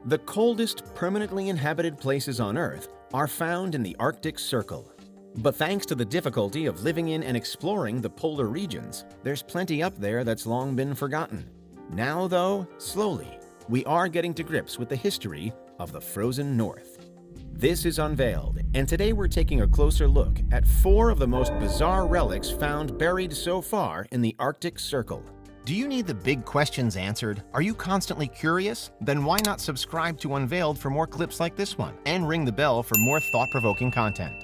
The coldest permanently inhabited places on Earth are found in the Arctic Circle. But thanks to the difficulty of living in and exploring the polar regions, there's plenty up there that's long been forgotten. Now, though, slowly, we are getting to grips with the history of the frozen North. This is Unveiled, and today we're taking a closer look at 4 of the most bizarre relics found buried so far in the Arctic Circle. Do you need the big questions answered? Are you constantly curious? Then why not subscribe to Unveiled for more clips like this one, and ring the bell for more thought-provoking content.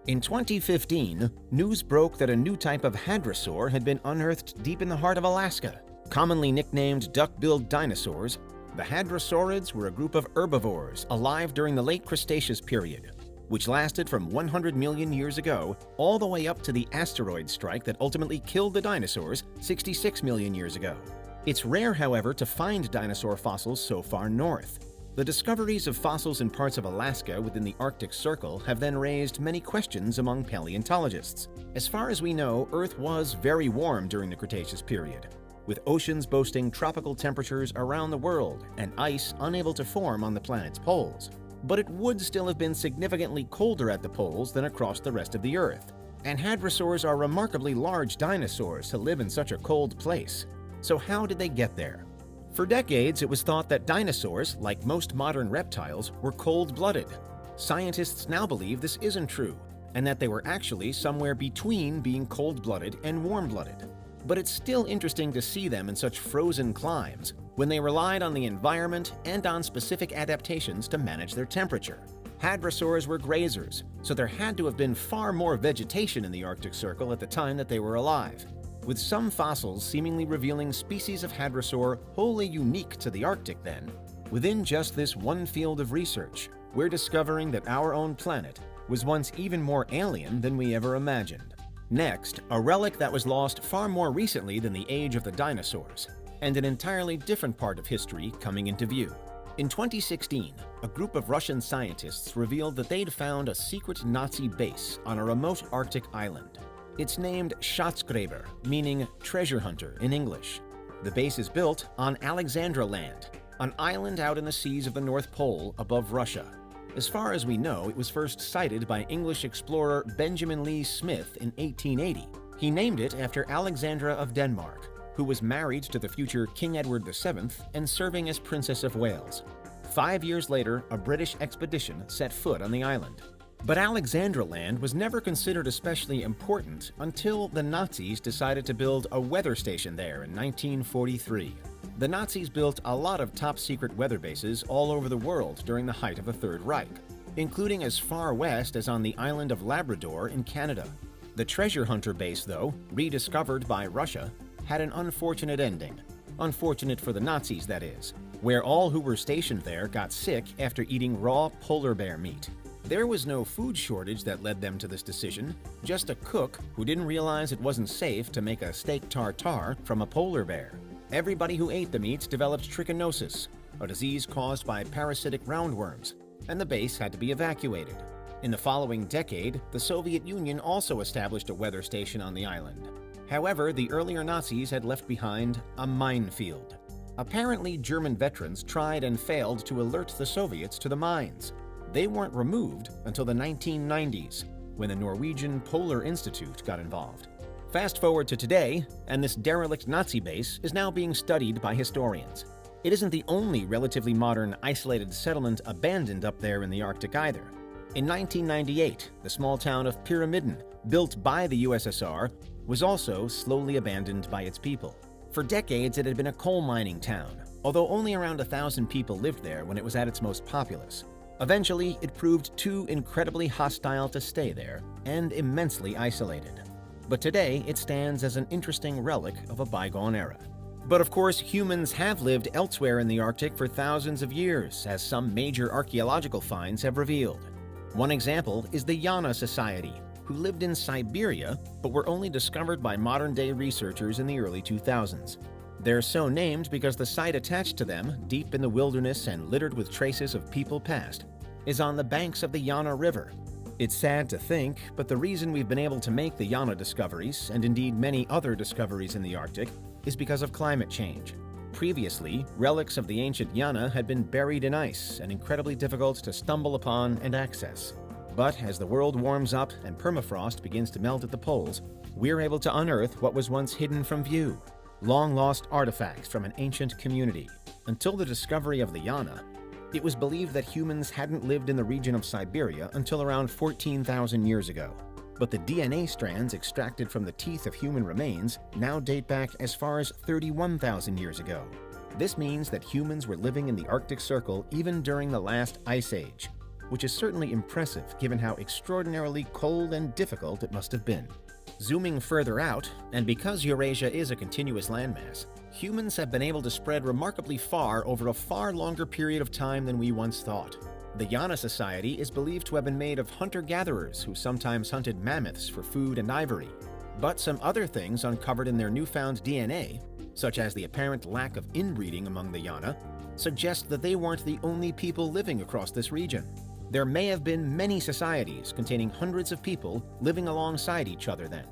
In 2015, news broke that a new type of hadrosaur had been unearthed deep in the heart of Alaska. Commonly nicknamed duck-billed dinosaurs, the hadrosaurids were a group of herbivores alive during the late Cretaceous period, which lasted from 100 million years ago all the way up to the asteroid strike that ultimately killed the dinosaurs 66 million years ago. It's rare, however, to find dinosaur fossils so far north. The discoveries of fossils in parts of Alaska within the Arctic Circle have then raised many questions among paleontologists. As far as we know, Earth was very warm during the Cretaceous period, with oceans boasting tropical temperatures around the world and ice unable to form on the planet's poles. But it would still have been significantly colder at the poles than across the rest of the Earth. And hadrosaurs are remarkably large dinosaurs to live in such a cold place. So how did they get there? For decades, it was thought that dinosaurs, like most modern reptiles, were cold-blooded. Scientists now believe this isn't true, and that they were actually somewhere between being cold-blooded and warm-blooded. But it's still interesting to see them in such frozen climes, when they relied on the environment and on specific adaptations to manage their temperature. Hadrosaurs were grazers, so there had to have been far more vegetation in the Arctic Circle at the time that they were alive, with some fossils seemingly revealing species of hadrosaur wholly unique to the Arctic then. Within just this one field of research, we're discovering that our own planet was once even more alien than we ever imagined. Next, a relic that was lost far more recently than the age of the dinosaurs, and an entirely different part of history coming into view. In 2016, a group of Russian scientists revealed that they'd found a secret Nazi base on a remote Arctic island. It's named Schatzgräber, meaning treasure hunter in English. The base is built on Alexandra Land, an island out in the seas of the North Pole above Russia. As far as we know, it was first sighted by English explorer Benjamin Lee Smith in 1880. He named it after Alexandra of Denmark, who was married to the future King Edward VII and serving as Princess of Wales. 5 years later, a British expedition set foot on the island. But Alexandra Land was never considered especially important until the Nazis decided to build a weather station there in 1943. The Nazis built a lot of top-secret weather bases all over the world during the height of the Third Reich, including as far west as on the island of Labrador in Canada. The treasure hunter base, though, rediscovered by Russia, had an unfortunate ending. Unfortunate for the Nazis, that is, where all who were stationed there got sick after eating raw polar bear meat. There was no food shortage that led them to this decision, just a cook who didn't realize it wasn't safe to make a steak tartare from a polar bear. Everybody who ate the meats developed trichinosis, a disease caused by parasitic roundworms, and the base had to be evacuated. In the following decade, the Soviet Union also established a weather station on the island. However, the earlier Nazis had left behind a minefield. Apparently, German veterans tried and failed to alert the Soviets to the mines. They weren't removed until the 1990s, when the Norwegian Polar Institute got involved. Fast forward to today, and this derelict Nazi base is now being studied by historians. It isn't the only relatively modern, isolated settlement abandoned up there in the Arctic either. In 1998, the small town of Pyramiden, built by the USSR, was also slowly abandoned by its people. For decades, it had been a coal mining town, although only around 1,000 people lived there when it was at its most populous. Eventually, it proved too incredibly hostile to stay there and immensely isolated. But today, it stands as an interesting relic of a bygone era. But of course, humans have lived elsewhere in the Arctic for thousands of years, as some major archaeological finds have revealed. One example is the Yana Society, who lived in Siberia but were only discovered by modern-day researchers in the early 2000s. They're so named because the site attached to them, deep in the wilderness and littered with traces of people past, is on the banks of the Yana River. It's sad to think, but the reason we've been able to make the Yana discoveries, and indeed many other discoveries in the Arctic, is because of climate change. Previously, relics of the ancient Yana had been buried in ice and incredibly difficult to stumble upon and access. But as the world warms up and permafrost begins to melt at the poles, we're able to unearth what was once hidden from view: long-lost artifacts from an ancient community. Until the discovery of the Yana, it was believed that humans hadn't lived in the region of Siberia until around 14,000 years ago. But the DNA strands extracted from the teeth of human remains now date back as far as 31,000 years ago. This means that humans were living in the Arctic Circle even during the last ice age, which is certainly impressive given how extraordinarily cold and difficult it must have been. Zooming further out, and because Eurasia is a continuous landmass, humans have been able to spread remarkably far over a far longer period of time than we once thought. The Yana society is believed to have been made of hunter-gatherers who sometimes hunted mammoths for food and ivory. But some other things uncovered in their newfound DNA, such as the apparent lack of inbreeding among the Yana, suggest that they weren't the only people living across this region. There may have been many societies containing hundreds of people living alongside each other then.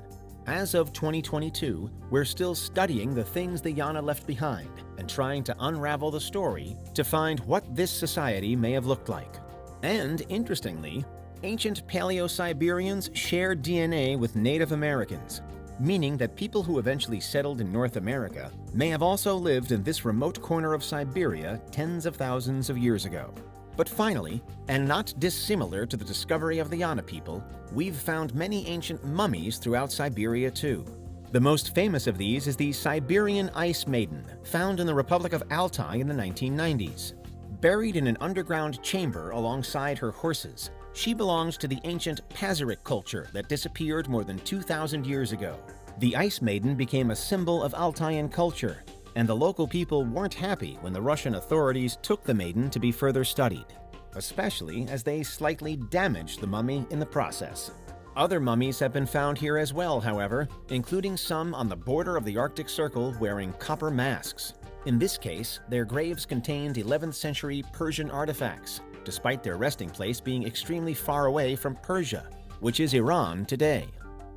As of 2022, we're still studying the things the Yana left behind and trying to unravel the story to find what this society may have looked like. And interestingly, ancient Paleo-Siberians shared DNA with Native Americans, meaning that people who eventually settled in North America may have also lived in this remote corner of Siberia tens of thousands of years ago. But finally, and not dissimilar to the discovery of the Yana people, we've found many ancient mummies throughout Siberia too. The most famous of these is the Siberian Ice Maiden, found in the Republic of Altai in the 1990s. Buried in an underground chamber alongside her horses, she belongs to the ancient Pazyryk culture that disappeared more than 2,000 years ago. The Ice Maiden became a symbol of Altayan culture, and the local people weren't happy when the Russian authorities took the maiden to be further studied, especially as they slightly damaged the mummy in the process. Other mummies have been found here as well, however, including some on the border of the Arctic Circle wearing copper masks. In this case, their graves contained 11th century Persian artifacts, despite their resting place being extremely far away from Persia, which is Iran today.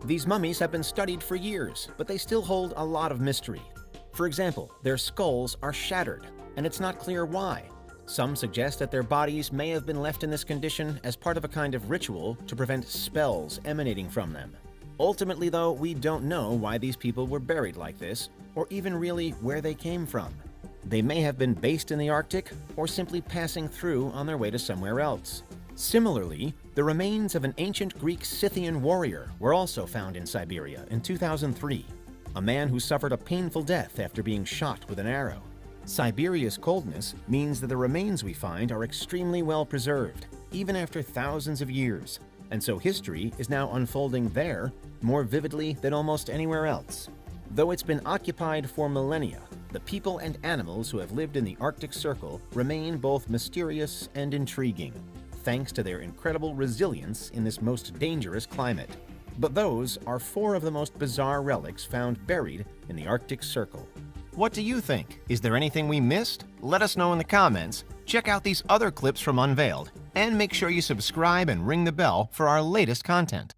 These mummies have been studied for years, but they still hold a lot of mystery. For example, their skulls are shattered, and it's not clear why. Some suggest that their bodies may have been left in this condition as part of a kind of ritual to prevent spells emanating from them. Ultimately, though, we don't know why these people were buried like this, or even really where they came from. They may have been based in the Arctic, or simply passing through on their way to somewhere else. Similarly, the remains of an ancient Greek Scythian warrior were also found in Siberia in 2003. A man who suffered a painful death after being shot with an arrow. Siberia's coldness means that the remains we find are extremely well preserved, even after thousands of years, and so history is now unfolding there more vividly than almost anywhere else. Though it's been occupied for millennia, the people and animals who have lived in the Arctic Circle remain both mysterious and intriguing, thanks to their incredible resilience in this most dangerous climate. But those are 4 of the most bizarre relics found buried in the Arctic Circle. What do you think? Is there anything we missed? Let us know in the comments. Check out these other clips from Unveiled, and make sure you subscribe and ring the bell for our latest content.